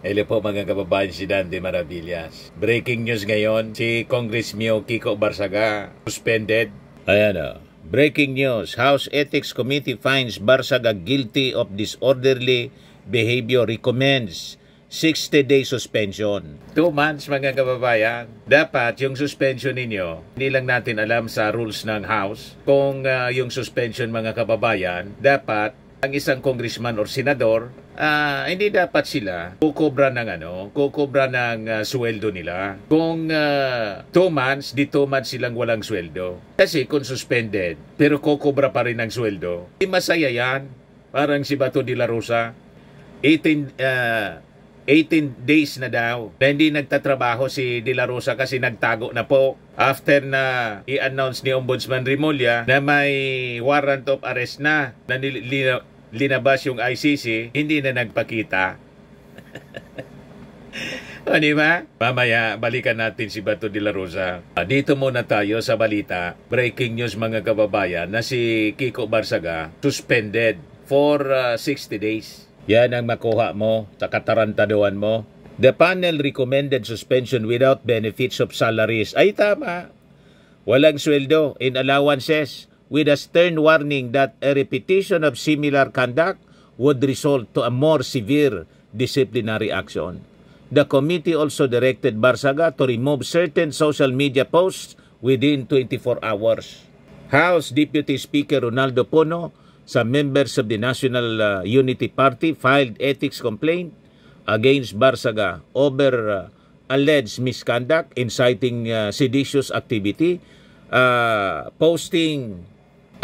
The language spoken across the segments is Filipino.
Hello po mga kababayan, si Dante Maravillas. Breaking news ngayon, si Congress Mio Kiko Barsaga suspended. Ayan o. Breaking news, House Ethics Committee finds Barsaga guilty of disorderly behavior, recommends 60-day suspension. 2 months mga kababayan. Dapat yung suspension ninyo, hindi lang natin alam sa rules ng House kung yung suspension mga kababayan, dapat ang isang congressman or senador, hindi dapat sila kukobra ng sweldo nila. Kung 2 months, di 2 months silang walang sweldo. Kasi kung suspended, pero kukobra pa rin ng sweldo, di masaya yan. Parang si Bato de la Rosa, 18 days na daw na hindi nagtatrabaho si De La Rosa kasi nagtago na po after na i-announce ni Ombudsman Remulla na may warrant of arrest na linabas yung ICC, hindi na nagpakita. O, di ba? Mamaya, balikan natin si Bato de la Rosa. Dito muna tayo sa balita. Breaking news mga kababayan na si Kiko Barsaga suspended for 60 days. Yan ang makuha mo sa katarantaduan mo. The panel recommended suspension without benefits of salaries. Ay tama. Walang sweldo in allowances, with a stern warning that a repetition of similar conduct would result to a more severe disciplinary action. The committee also directed Barsaga to remove certain social media posts within 24 hours. House Deputy Speaker Ronaldo Pono, some members of the National Unity Party filed ethics complaint against Barsaga over alleged misconduct, inciting seditious activity, posting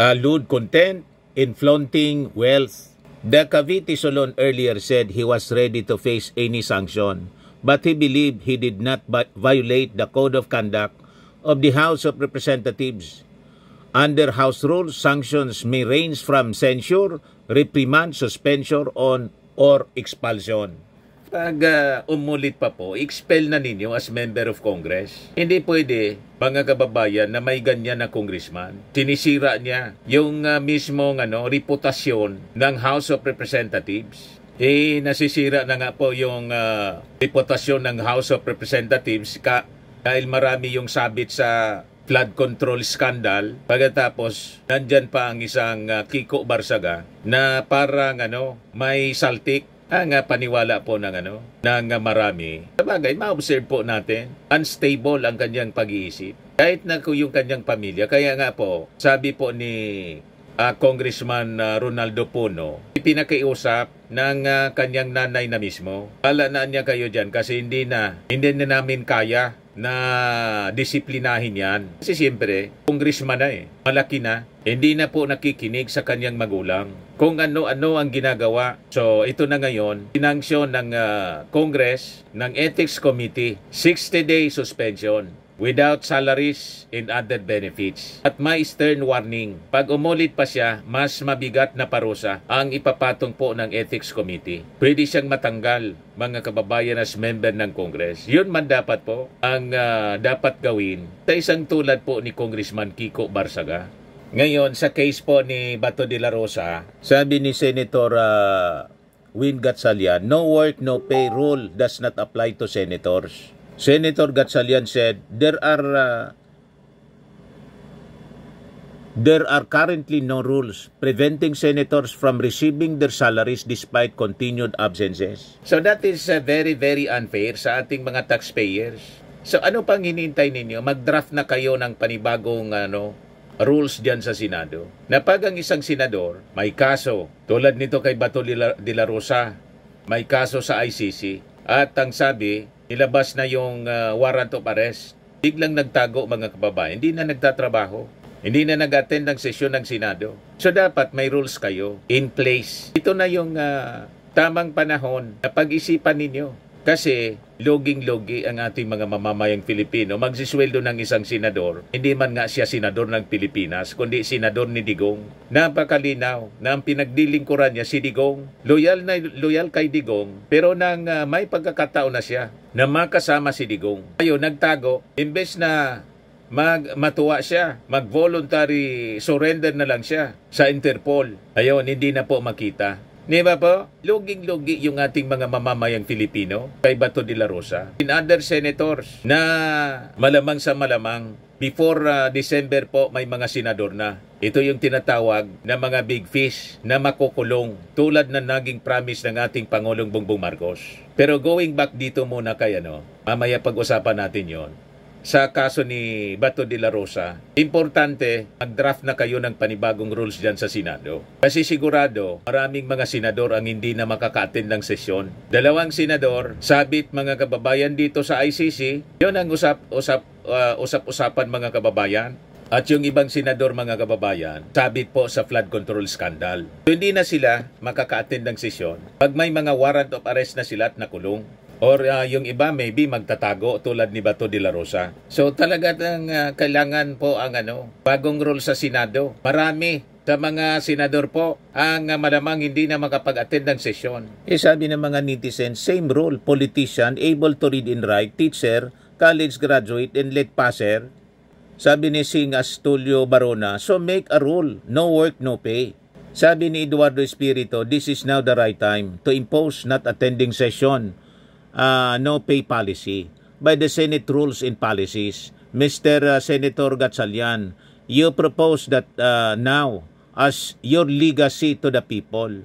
lewd content, in flaunting wealth. The Cavite Solon earlier said he was ready to face any sanction, but he believed he did not violate the code of conduct of the House of Representatives. Under House rules, sanctions may range from censure, reprimand, suspension, or expulsion. Pag umulit pa po, expel na ninyo as member of Congress. Hindi pwede, mga kababayan, na may ganyan na congressman. Sinisira niya yung mismong reputasyon ng House of Representatives. Nasisira na nga po yung reputasyon ng House of Representatives dahil marami yung sabit sa flood control scandal. Pagkatapos, nandyan pa ang isang Kiko Barsaga na parang may saltik. Paniwala po ng marami. Sabagay, ma-observe po natin, unstable ang kanyang pag-iisip. Kahit na yung kanyang pamilya. Kaya nga po, sabi po ni Congressman Ronaldo Pono, ipinakiusap ng kanyang nanay na mismo. Alanaan niya kayo dyan kasi hindi na namin kaya na disiplinahin yan. Kasi siyempre, congressman na malaki na. Hindi na po nakikinig sa kanyang magulang. Kung ano-ano ang ginagawa. So, ito na ngayon, inangsyon ng Congress, ng Ethics Committee, 60-day suspension without salaries and other benefits. At may stern warning. Pag umulit pa siya, mas mabigat na parusa ang ipapatong po ng Ethics Committee. Pwede siyang matanggal, mga kababayan, as member ng Congress. Yun man dapat po ang dapat gawin sa isang tulad po ni Congressman Kiko Barsaga. Ngayon, sa case po ni Bato de la Rosa, sabi ni Senator Win Gatchalian, no work, no pay rule does not apply to senators. Senator Gatchalian said, there are currently no rules preventing senators from receiving their salaries despite continued absences. So that is very, very unfair sa ating mga taxpayers. So ano pang hinihintay ninyo? Mag-draft na kayo ng panibagong rules diyan sa Senado. Na pag ang isang senador may kaso, tulad nito kay Bato de la Rosa, may kaso sa ICC, at ang sabi, ilabas na yung warrant of arrest, biglang nagtago mga kababayan, hindi na nagtatrabaho, hindi na nag-attend ng sesyon ng Senado. So dapat may rules kayo in place. Ito na yung tamang panahon na pag-isipan ninyo. Kasi loging-logi ang ating mga mamamayang Pilipino. Magsisweldo ng isang senador, hindi man nga siya senador ng Pilipinas, kundi senador ni Digong. Napakalinaw na ang pinagdilingkuran niya si Digong. Loyal kay Digong, pero nang may pagkakataon na siya na makasama si Digong. Ayun, nagtago. Imbes na matuwa siya, mag-voluntary surrender na lang siya sa Interpol. Ayun, hindi na po makita. Di ba po? Luging-lugi yung ating mga mamamayang Filipino kay Bato de la Rosa. In other senators na malamang sa malamang before December po may mga senador na. Ito yung tinatawag na mga big fish na makukulong tulad na naging promise ng ating Pangulong Bongbong Marcos. Pero going back dito muna kay mamaya pag-usapan natin yon. Sa kaso ni Bato de la Rosa, importante mag-draft na kayo ng panibagong rules dyan sa Senado. Kasi sigurado, maraming mga senador ang hindi na makaka-attend ng sesyon. 2 senador, sabit mga kababayan dito sa ICC, yun ang usap-usapan mga kababayan. At yung ibang senador mga kababayan, sabit po sa flood control scandal. So, hindi na sila makaka-attend ng sesyon. Pag may mga warrant of arrest na sila at nakulong, or yung iba maybe magtatago tulad ni Bato de la Rosa. So talaga kailangan po ang bagong rule sa Senado. Marami sa mga senador po ang malamang hindi na makapag-attend ng sesyon. Sabi ng mga netizens, same rule, politician, able to read and write, teacher, college graduate, and late passer. Sabi ni Sing Astulio Barona, so make a rule, no work, no pay. Sabi ni Eduardo Espiritu, this is now the right time to impose not attending session, no pay policy by the Senate rules and policies. Mr. Senator Gatchalian, you propose that now as your legacy to the people.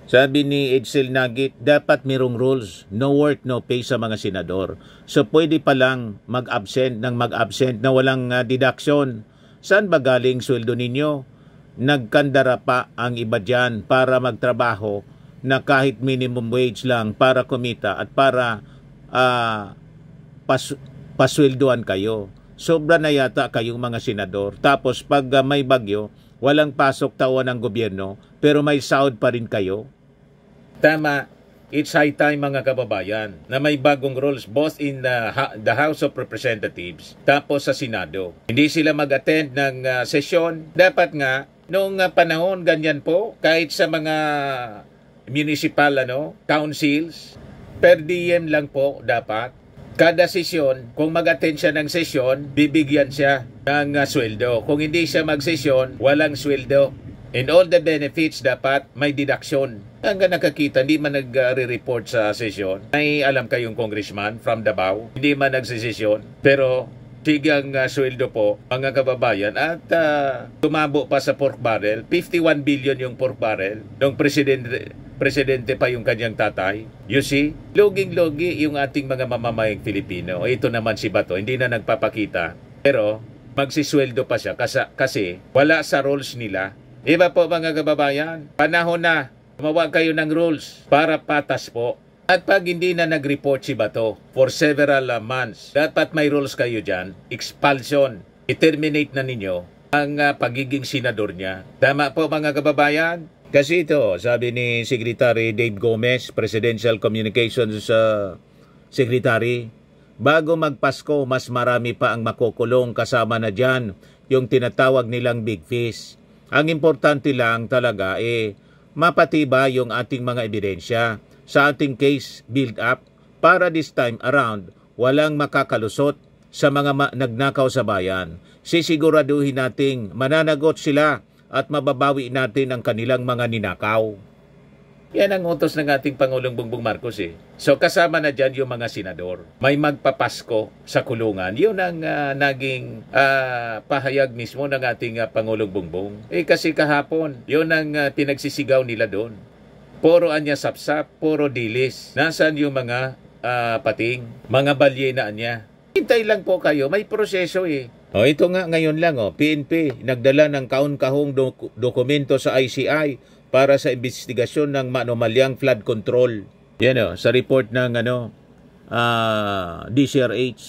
Sabi ni Edsel Nagit, dapat mirong rules, no work, no pay sa mga senador. So pwede pa lang mag-absent na walang deduction. Saan ba galing sweldo ninyo? Nagkandara pa ang iba dyan para magtrabaho na kahit minimum wage lang para kumita at para pasweldoan kayo. Sobra na yata kayong mga senador. Tapos pag may bagyo, walang pasok taon ng gobyerno, pero may sahod pa rin kayo. Tama, it's high time mga kababayan na may bagong rules both in the House of Representatives tapos sa Senado. Hindi sila mag-attend ng sesyon. Dapat nga, noong panahon ganyan po, kahit sa mga municipal councils, per diem lang po dapat. Kada sesyon, kung mag-attend siya ng sesyon, bibigyan siya ng sweldo. Kung hindi siya mag-sesyon, walang sweldo. And all the benefits dapat may deduction. Hanggang nakakita, hindi man nag-report sa sesyon. May alam kayong congressman from Davao, hindi man nagsisesyon. Pero sigang sweldo po, mga kababayan, at tumabo pa sa pork barrel. 51 billion yung pork barrel nung presidente pa yung kanyang tatay. You see, loging-logi yung ating mga mamamayang Filipino. Ito naman si Bato, hindi na nagpapakita. Pero magsisweldo pa siya kasi wala sa rules nila. Iba po mga kababayan, panahon na gumawa kayo ng rules para patas po. At pag hindi na nag-report si Bato for several months, dapat may rules kayo dyan, expulsion, i-terminate na ninyo ang pagiging senador niya. Tama po mga kababayan? Kasi ito, sabi ni Secretary Dave Gomez, Presidential Communications Secretary, bago magpasko, mas marami pa ang makukulong, kasama na dyan yung tinatawag nilang big fish. Ang importante lang talaga mapatiba yung ating mga ebidensya sa ating case build up para this time around walang makakalusot sa mga nagnakaw sa bayan. Sisiguraduhin nating mananagot sila at mababawi natin ang kanilang mga ninakaw. Yan ang utos ng ating Pangulong Bongbong Marcos So kasama na dyan yung mga senador. May magpapasko sa kulungan. Yun ang naging pahayag mismo ng ating Pangulong Bongbong. Kasi kahapon, yun ang pinagsisigaw nila doon. Puro anya sapsap, puro dilis. Nasaan yung mga pating, mga balyena niya? Hintay lang po kayo, may proseso ito nga ngayon lang, PNP, nagdala ng kaun-kahong dokumento sa ICI para sa investigasyon ng manomalyang flood control. Yan sa report ng DCRH.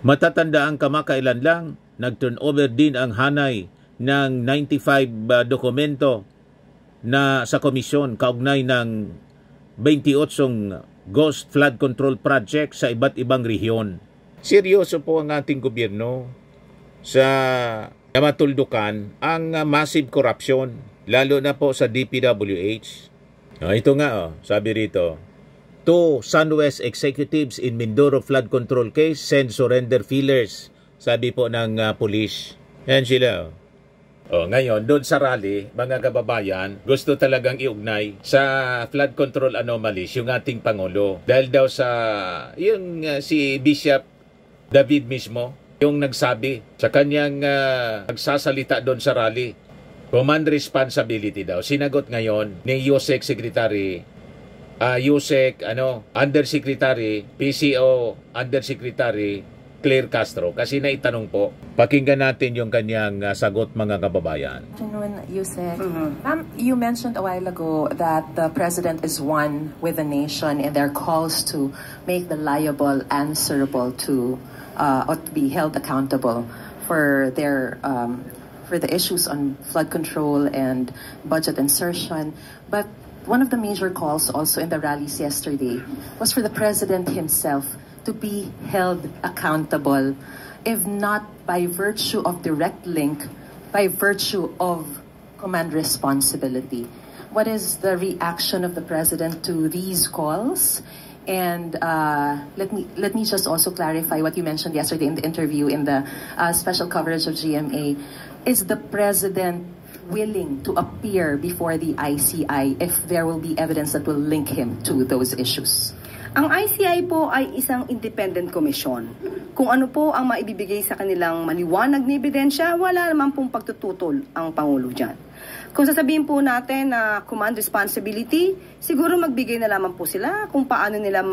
Matatanda ang kamakailan lang, nag-turnover din ang hanay ng 95 dokumento na sa komisyon kaugnay ng 28 ghost flood control project sa iba't ibang rehiyon. Seryoso po ang ating gobyerno sa matuldukan ang massive corruption, lalo na po sa DPWH. Ito nga, sabi rito, 2 SunWest executives in Mindoro flood control case send surrender feelers, sabi po ng police. Yan sila. Ngayon, doon sa rally, mga kababayan, gusto talagang iugnay sa flood control anomalies yung ating Pangulo. Dahil daw sa si Bishop David mismo, yung nagsabi sa kanyang nagsasalita doon sa rally, command responsibility daw. Sinagot ngayon ni USEC Secretary, Undersecretary, PCO Undersecretary Claire Castro, kasi naitanong po. Pakinggan natin yung kanyang sagot, mga kababayan. Yusek, Ma'am, you mentioned a while ago that the President is one with the nation in their calls to make the liable answerable to or to be held accountable for their for the issues on flood control and budget insertion. But one of the major calls also in the rallies yesterday was for the President himself to be held accountable, if not by virtue of direct link, by virtue of command responsibility. What is the reaction of the President to these calls? And let me just also clarify what you mentioned yesterday in the interview in the special coverage of GMA. Is the President willing to appear before the ICI if there will be evidence that will link him to those issues? Ang ICI po ay isang independent commission. Kung ano po ang maibibigay sa kanilang maliwanag na ebidensya, wala naman pong pagtututol ang Pangulo dyan. Kung sasabihin po natin na command responsibility, siguro magbigay na lamang po sila kung paano nila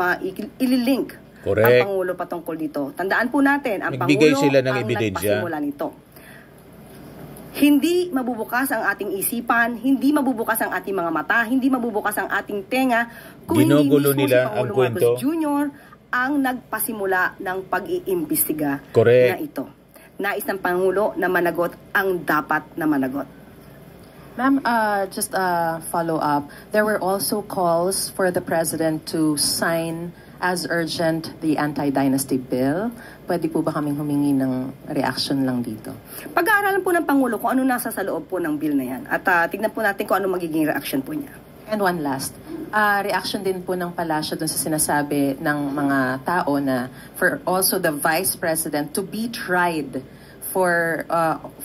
ililink ang Pangulo patungkol dito. Tandaan po natin, ang Pangulo sila ng ang ebidensya. nagpasimula nito. Hindi mabubukas ang ating isipan, hindi mabubukas ang ating mga mata, hindi mabubukas ang ating tenga kung Ginugulo hindi mismo nila si Pangulong ang kwento. Marcos Jr. ang nagpasimula ng pag-iimbestiga Correct. na ito. Nais ng Pangulo na managot ang dapat na managot. Ma'am, just a follow-up. There were also calls for the President to sign as urgent the anti-dynasty bill. Pwede po ba kaming humingi ng reaction lang dito? Pag-aaralan po ng Pangulo kung ano nasa sa loob po ng bill na yan. At tignan po natin kung ano magiging reaction po niya. And one last, reaction din po ng palasyo dun sa sinasabi ng mga tao na for also the Vice President to be tried for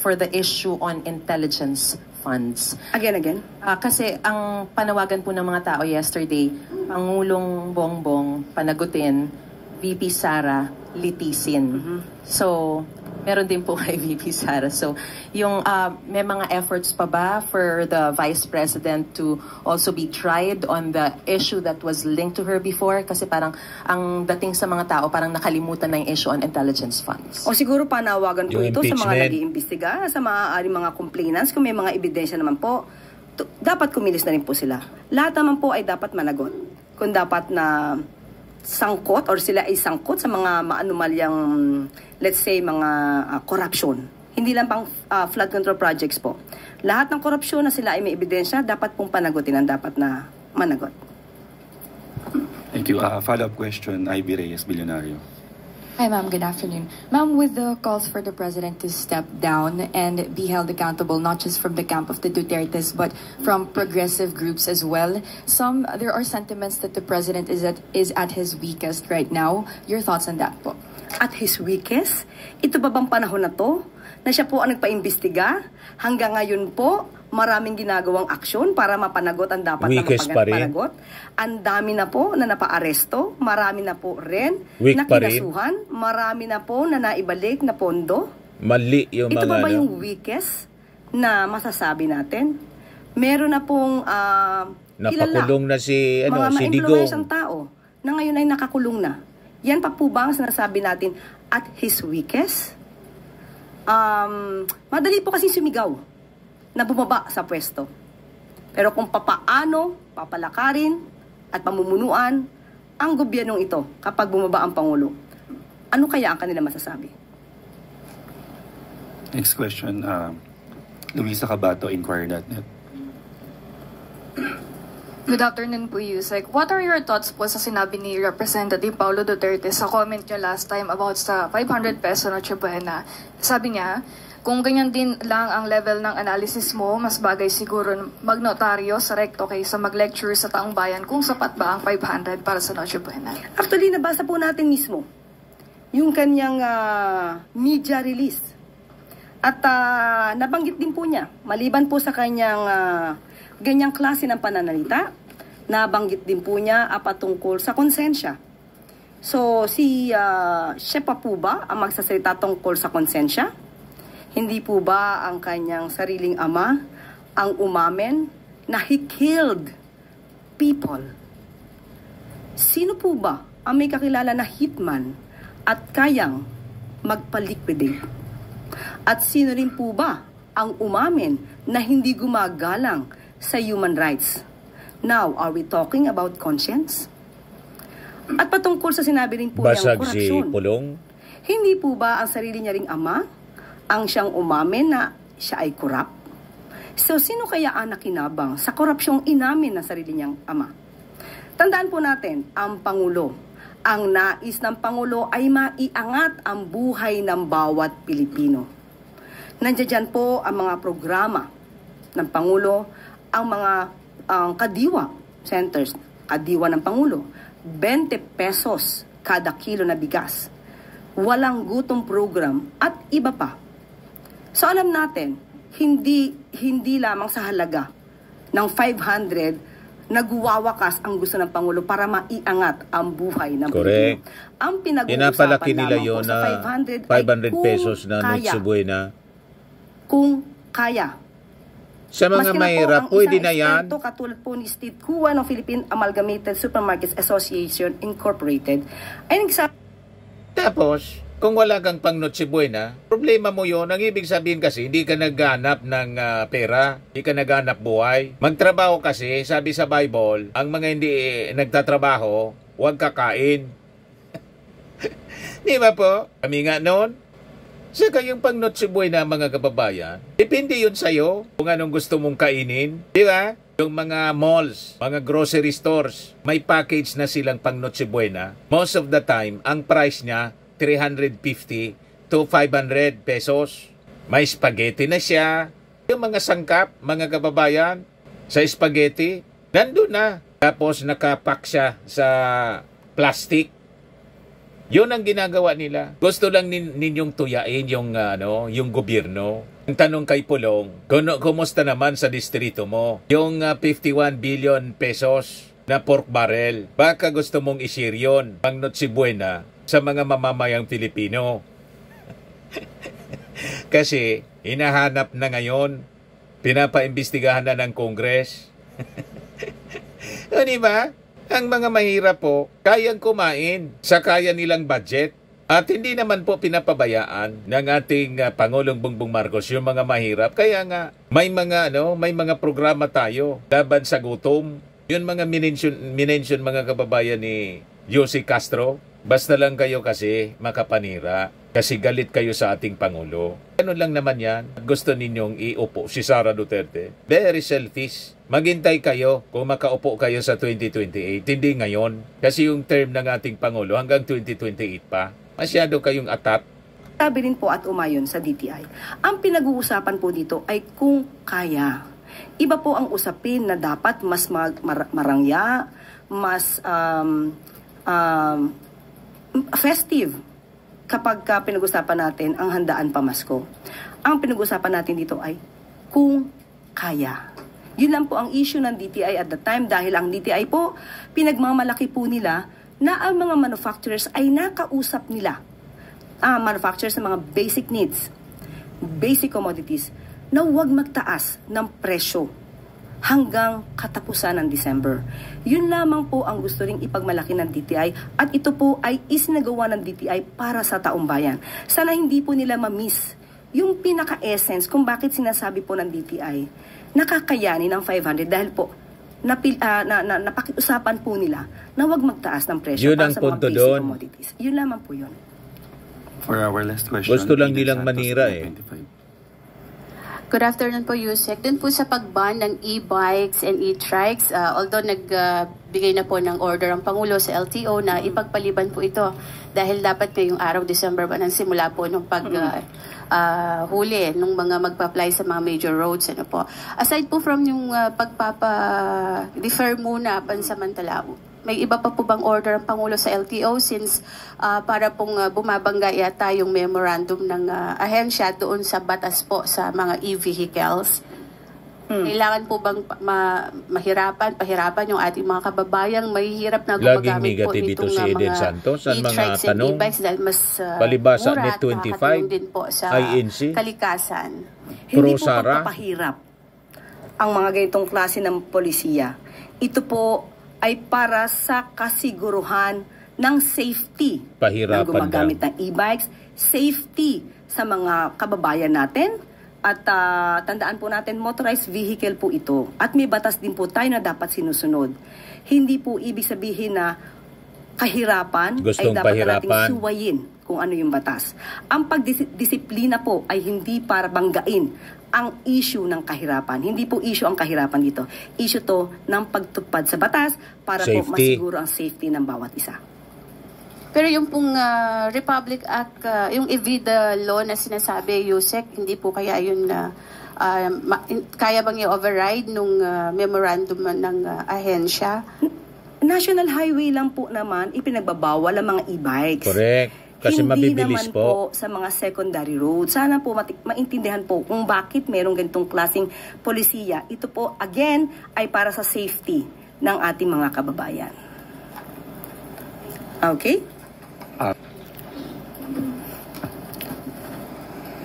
the issue on intelligence funds. Again? Kasi ang panawagan po ng mga tao yesterday, Pangulong Bongbong panagutin, VP Sara litisin. So, meron din po kay VP Sara. So, yung may mga efforts pa ba for the Vice President to also be tried on the issue that was linked to her before? Kasi parang ang dating sa mga tao, parang nakalimutan na yung issue on intelligence funds. O siguro panawagan po Yung ito sa mga impeachment. nag-iimbestiga, sa mga complainants, kung may mga ebidensya naman po, dapat kumilos na rin po sila. Lahat naman po ay dapat managot. Kung dapat na sangkot or sila ay sangkot sa mga maanumalyang, let's say, mga corruption. Hindi lang pang flood control projects po. Lahat ng korupsyon na sila ay may ebidensya, dapat pong panagutin ang dapat na managot. Thank you. Follow-up question, Ivy Reyes, Bilyonaryo. Hi, ma'am. Good afternoon. Ma'am, with the calls for the president to step down and be held accountable, not just from the camp of the Dutertes, but from progressive groups as well, there are sentiments that the president is at his weakest right now. Your thoughts on that po? At his weakest? Ito ba bang panahon na to? Na siya po ang nagpaimbestiga? Hanggang ngayon po, maraming ginagawang aksyon para mapanagot ang dapat Weakest na pa rin. mapanagot. Ang dami na po na napaaresto, marami na po rin Weak na pa rin. kinasuhan, marami na po na naibalik na pondo. Mali yung Ito mga ba yung weakest na masasabi natin? Meron na pong napakulong na si mga si ma-influensyang Digong. tao na ngayon ay nakakulong na. Yan pa po ba ang sinasabi natin at his weakest? Madali po kasi sumigaw na bumaba sa pwesto. Pero kung papaano papalakarin at pamumunuan ang gobyernong ito kapag bumaba ang Pangulo, ano kaya ang kanila masasabi? Next question, Luisa Cabato, Inquirer.net. Good afternoon po, Yusek. What are your thoughts po sa sinabi ni Representative Paulo Duterte sa comment niya last time about sa 500 peso Noche Buena? Sabi niya, kung ganyan din lang ang level ng analysis mo, mas bagay siguro magnotaryo sa recto kaysa mag-lecture sa taong bayan kung sapat ba ang 500 para sa Noche Buena. Actually, nabasa po natin mismo yung kanyang media release. At nabanggit din po niya, maliban po sa kanyang ganyang klase ng pananalita, nabanggit din po niya patungkol sa konsensya. So, siya pa po ba ang magsasalita tungkol sa konsensya? Hindi po ba ang kanyang sariling ama ang umamin na he killed people? Sino po ba ang may kakilala na hitman at kayang magpa-liquidate? At sino rin po ba ang umamin na hindi gumagalang sa human rights? Now, are we talking about conscience? At patungkol sa sinabi rin po niyang korupsyon, hindi po ba ang sarili niya ring ama ang siyang umamin na siya ay korap? So, sino kaya ang nakinabang sa korupsyong inamin ng sarili niyang ama? Tandaan po natin, ang Pangulo. Ang nais ng Pangulo ay maiangat ang buhay ng bawat Pilipino. Nandiyan po ang mga programa ng Pangulo, ang mga kadiwa centers, kadiwa ng Pangulo, 20 pesos kada kilo na bigas, walang gutom program at iba pa. So alam natin, hindi lamang sa halaga ng 500 nagwawakas ang gusto ng Pangulo para maiangat ang buhay ng Pilipino. Ang pinag-uusapan nila lamang yun po sa 500 500 pesos na Noche Buena. Kung kaya. Sa mga mahirap, pwede na yan. Katulad po ni Steve Kua ng Philippine Amalgamated Supermarkets Association Incorporated ay nagsabi. Tapos, kung wala kang pang Noche Buena, problema mo yun. Ang ibig sabihin kasi, hindi ka naghanap ng pera, hindi ka naghanap buhay. Magtrabaho kasi, sabi sa Bible, ang mga hindi nagtatrabaho, huwag kakain. Di ba po? Kami nga noon. Saka yung pang Noche Buena, mga kababayan, depende yun sa'yo kung anong gusto mong kainin. Di ba? Yung mga malls, mga grocery stores, may package na silang pang Noche Buena. Most of the time, ang price niya, 350 to 500 pesos. May spaghetti na siya. Yung mga sangkap, mga kababayan, sa spaghetti, nandun na. Tapos nakapack siya sa plastic. Yun ang ginagawa nila. Gusto lang ninyong tuyain yung gobyerno. Ang tanong kay Pulong, kumusta naman sa distrito mo? Yung 51 billion pesos na pork barrel, baka gusto mong i-share yun pang Noche Buena sa mga mamamayang Pilipino. Kasi hinahanap na ngayon, pinapaimbestigahan na ng Congress. O diba? Ang mga mahirap po, kayang kumain sa kaya nilang budget. At hindi naman po pinapabayaan ng ating Pangulong Bongbong Marcos yung mga mahirap. Kaya nga, may mga programa tayo laban sa gutom. Yun mga minention mga kababayan ni Jose Castro. Basta lang kayo kasi makapanira. Kasi galit kayo sa ating Pangulo. Ganun lang naman yan. Gusto ninyong iupo si Sara Duterte. Very selfish. Maghintay kayo kung makaupo kayo sa 2028. Hindi ngayon. Kasi yung term ng ating Pangulo hanggang 2028 pa. Masyado kayong atat. Sabi rin po at umayon sa DTI. Ang pinag-uusapan po dito ay kung kaya. Iba po ang usapin na dapat mas marangya, mas festive kapag pinag-usapan natin ang handaan pamasko. Ang pinag-usapan natin dito ay kung kaya. Yun lang po ang issue ng DTI at the time dahil ang DTI po, pinagmamalaki po nila na ang mga manufacturers ay nakausap nila. Manufacturers ng mga basic needs, basic commodities, na huwag magtaas ng presyo hanggang katapusan ng December. Yun lamang po ang gusto ring ipagmalaki ng DTI at ito po ay isinagawa ng DTI para sa taong bayan. Sana hindi po nila ma-miss yung pinaka-essence kung bakit sinasabi po ng DTI nakakayanin ng 500 dahil po napakiusapan po nila na huwag magtaas ng presyo para sa mga basic commodities. Yun lamang po yun. For our last question, gusto lang nilang manira eh. Good afternoon po, Yusek. Dun po sa pag-ban ng e-bikes and e-trikes, although nagbigay na po ng order ang Pangulo sa LTO na ipagpaliban po ito dahil dapat ngayong araw, December 1, ang simula po ng huli nung mga magpa-apply sa mga major roads. Ano po. Aside po from yung pagpapa-defer muna pansamantala, may iba pa po bang order ang Pangulo sa LTO since para pong bumabangga yata yung memorandum ng ahensya doon sa batas po sa mga e-vehicles? Kailangan po bang pahirapan yung ating mga kababayang mahihirap na gumagamit po negative nitong si Eden Santos sa mga e-trikes and tanong e-bikes dahil mas palibasa mura net at 25 nakakatulong din po sa INC kalikasan. Hindi po Sara pagpapahirap ang mga ganitong klase ng polisiya. Ito po ay para sa kasiguruhan ng safety Pahirapan ng gumagamit ng e-bikes, safety sa mga kababayan natin, at tandaan po natin, motorized vehicle po ito. At may batas din po tayo na dapat sinusunod. Hindi po ibig sabihin na kahirapan Gustong ay dapat pahirapan. nating suwayin kung ano yung batas. Ang pagdisiplina po ay hindi para banggain ang issue ng kahirapan. Hindi po issue ang kahirapan dito. Issue to ng pagtupad sa batas para po Safety. masiguro ang safety ng bawat isa. Pero yung pong Republic Act, yung EVIDA law na sinasabi, Yusek, hindi po kaya yun na kaya bang i-override nung memorandum ng ahensya? National highway lang po naman ipinagbabawal ang mga e-bikes. Correct. Kasi Hindi mabibilis naman po. sa mga secondary roads. Sana po maintindihan po kung bakit merong ganitong klaseng polisiya. Ito po, again, ay para sa safety ng ating mga kababayan. Okay?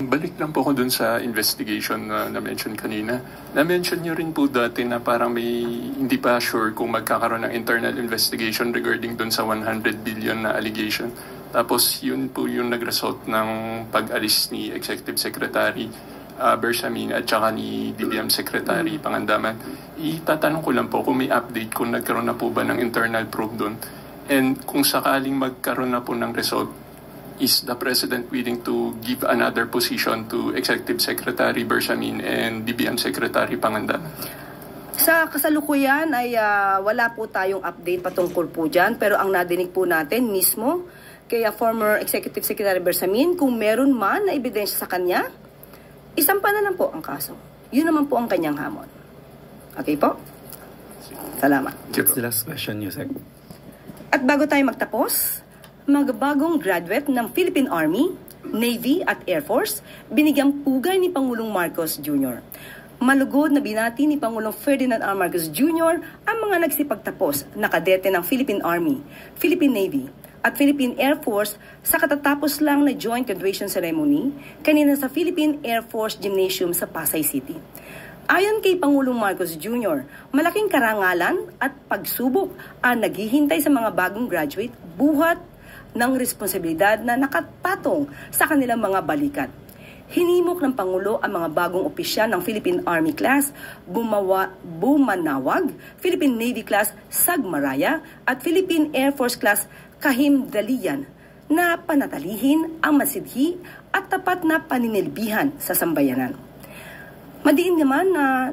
Balik lang po ako dun sa investigation na na-mention kanina. Na-mention nyo rin po dati na parang may hindi pa sure kung magkakaroon ng internal investigation regarding dun sa 100 billion na allegation. Tapos yun po yung nag-result ng pag-alis ni Executive Secretary Bersamin at saka ni DBM Secretary Pangandaman. Itatanong ko lang po kung may update kung nagkaroon na po ba ng internal probe dun. And kung sakaling magkaroon na po ng result, is the President willing to give another position to Executive Secretary Bersamin and DBM Secretary Pangandaman? Sa kasalukuyan ay wala po tayong update patungkol po dyan. Pero ang nadinig po natin mismo kaya former Executive Secretary Bersamin, kung meron man na ebidensya sa kanya, isampa na lang po ang kaso. Yun naman po ang kanyang hamon. Okay po? Salamat. That's the last question, Yusek. At bago tayo magtapos, mga bagong graduate ng Philippine Army, Navy at Air Force, binigyang pugay ni Pangulong Marcos Jr. Malugod na binati ni Pangulong Ferdinand R. Marcos Jr. ang mga nagsipagtapos na kadete ng Philippine Army, Philippine Navy at Philippine Air Force sa katatapos lang na joint graduation ceremony kanina sa Philippine Air Force Gymnasium sa Pasay City. Ayon kay Pangulong Marcos Jr., malaking karangalan at pagsubok ang naghihintay sa mga bagong graduate buhat ng responsibilidad na nakapatong sa kanilang mga balikat. Hinimok ng Pangulo ang mga bagong opisyal ng Philippine Army Class Bumanawag, Philippine Navy Class Sagmaraya at Philippine Air Force Class Kahimdalian na panatalihin ang masidhi at tapat na paninilbihan sa sambayanan. Madiin naman na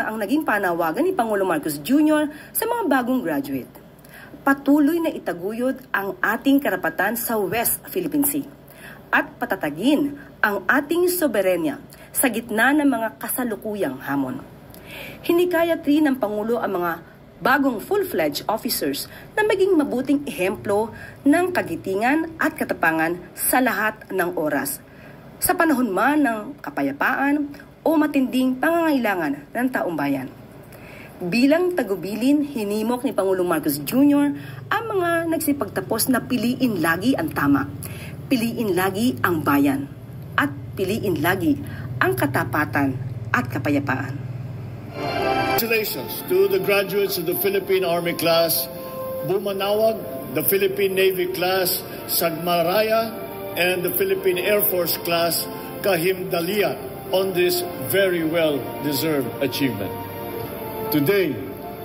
ang naging panawagan ni Pangulong Marcos Jr. sa mga bagong graduate. Patuloy na itaguyod ang ating karapatan sa West Philippine Sea at patatagin ang ating soberenya sa gitna ng mga kasalukuyang hamon. Hinikayat rin ng Pangulo ang mga bagong full-fledged officers na maging mabuting ehemplo ng kagitingan at katapangan sa lahat ng oras, sa panahon man ng kapayapaan o matinding pangangailangan ng taumbayan. Bilang tagubilin, hinimok ni Pangulong Marcos Jr. ang mga nagsipagtapos na piliin lagi ang tama, piliin lagi ang bayan, at piliin lagi ang katapatan at kapayapaan. Congratulations to the graduates of the Philippine Army Class Bumanawag, the Philippine Navy Class Sagmaraya, and the Philippine Air Force Class Kahimdalian on this very well-deserved achievement. Today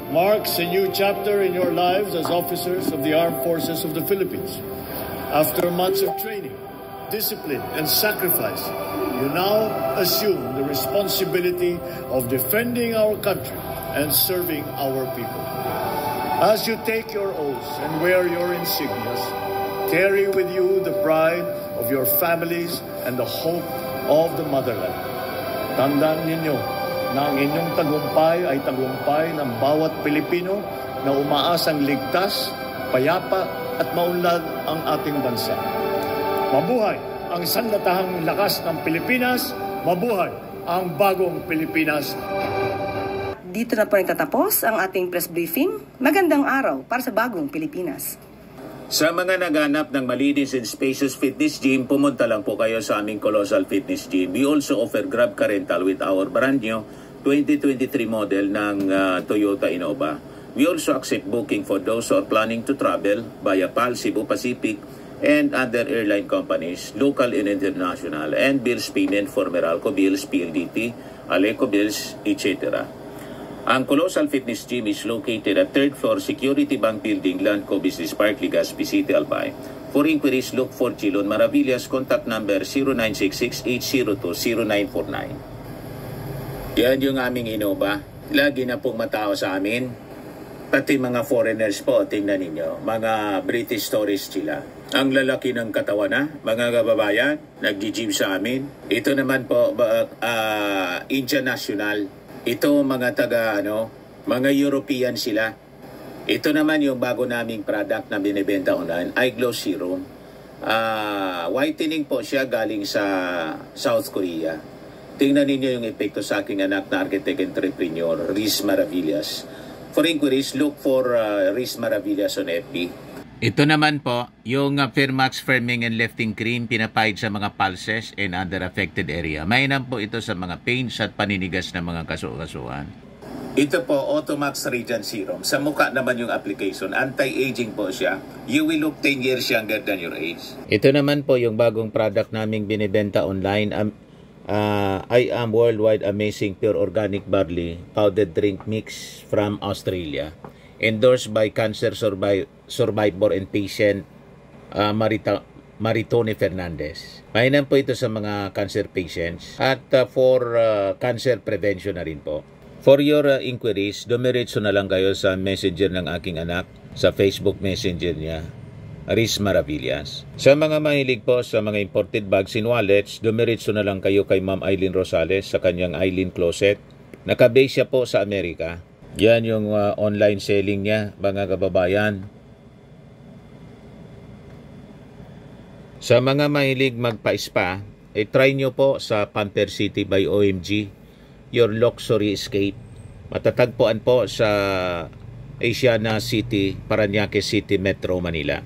marks a new chapter in your lives as officers of the Armed Forces of the Philippines. After months of training, discipline, and sacrifice, you now assume the responsibility of defending our country and serving our people. As you take your oaths and wear your insignias, carry with you the pride of your families and the hope of the motherland. Tandaan ninyo na ang inyong tagumpay ay tagumpay ng bawat Pilipino na umaasang ligtas, payapa at maunlad ang ating bansa. Mabuhay ang sandatahang lakas ng Pilipinas, mabuhay ang bagong Pilipinas. Dito na po nagtatapos ang ating press briefing. Magandang araw para sa bagong Pilipinas. Sa mga naghanap ng malinis and spacious fitness gym, pumunta lang po kayo sa aming Colossal Fitness Gym. We also offer Grab Car Rental with our brand new 2023 model ng Toyota Innova. We also accept booking for those who are planning to travel via PAL, Cebu Pacific, and other airline companies, local and international, and bills payment for Meralco Bills, PLDT, Aleco Bills, etc. Ang Colossal Fitness Gym is located at 3rd floor Security Bank Building, Landco Business Park, Legazpi City, Albay. For inquiries, look for Chilon Maravillas. Contact number 0966-802-0949. Yan yung aming Innova. Lagi na pong matao sa amin. Pati mga foreigners po, tingnan ninyo. Mga British tourists sila. Ang lalaki ng katawan na, mga kababayan, nag-gym sa amin. Ito naman po, Indian National. Ito mga mga European sila. Ito naman yung bago naming product na binibenta online, Eye Glow Serum. Whitening po siya galing sa South Korea. Tingnan ninyo yung epekto sa aking anak na architect entrepreneur, Riz Maravillas. For inquiries, look for Riz Maravillas on FB. Ito naman po, yung Firmax Firming and Lifting Cream, pinapahid sa mga pulses and other affected area. Mainam po ito sa mga pains at paninigas ng mga kasuan. Ito po, Automax Radiant Serum. Sa mukha naman yung application. Anti-aging po siya. You will look 10 years younger than your age. Ito naman po yung bagong product naming binibenta online. I am Worldwide Amazing Pure Organic Barley Powdered Drink Mix from Australia. Endorsed by Cancer Survivor and Patient Maritone Fernandez. Mainam po ito sa mga cancer patients at for cancer prevention na rin po. For your inquiries, dumiretso na lang kayo sa messenger ng aking anak, sa Facebook messenger niya, Riz Maravillas. Sa mga mahilig po sa mga imported bags and wallets, dumiretso na lang kayo kay Ma'am Eileen Rosales sa kanyang Eileen Closet. Nakabase siya po sa Amerika. Yan yung online selling niya, mga kababayan. Sa mga mahilig magpa-spa, try nyo po sa Pamper City by OMG, your luxury escape. Matatagpuan po sa Asiana City, Parañaque City, Metro Manila.